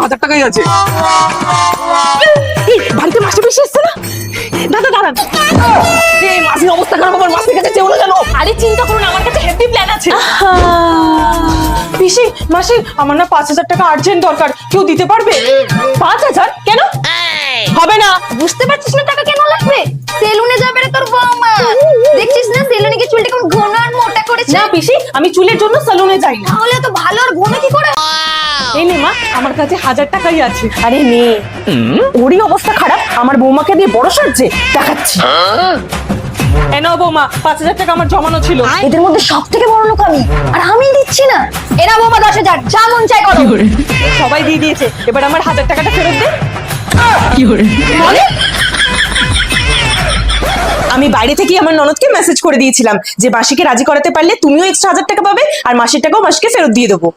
1000 টাকাই আছে। বাড়িতে মাসি বেশি এসছে না? দাদা দাঁড়ান, এই মাসির অবস্থা খারাপ, আমার মাসির কাছে চেও না জানো। আরে চিন্তা করুন, আমার কাছে হেভি প্ল্যান আছে। পিসি, মাসি, আমার না 5000 টাকা আর্জেন্ট দরকার, কেউ দিতে পারবে? 5000? কেন হবে না? বুঝতে পারছিস না টাকা কেন লাগবে? সেলুনে যাবে রে তোর বৌমা। দেখছিস না সেলুনে গিয়ে চুলটা কেমন ঘন আর মোটা করেছে? না পিসি, আমি চুলের জন্য সেলুনে যাই না। তাহলে তো ভালো আর ঘন কি করে? এই নে মা, আমার কাছে 1000 টাকাই আছে। আরে নে। ওরই অবস্থা খারাপ, আমার বৌমাকে দিয়ে বড় সাজছে দেখাচ্ছি। এ নাও বৌমা, 5000 টাকা আমার জমানো ছিল। এদের মধ্যে সবথেকে বড় লোক আমি, আর আমি দিচ্ছি না। এরা বৌমা 10,000, যা মন চাই করো। সবাই দিয়ে দিয়েছে, এবার আমার 1000 টাকাটা ফেরত দে। বলে আমি বাইরে থেকে আমার ননদকে মেসেজ করে দিয়েছিলাম যে মাসিকে রাজি করাতে পারলে তুমিও এক্সট্রা 1000 টাকা পাবে, আর মাসির টাকাও মাসিকে ফেরত দিয়ে দেবো।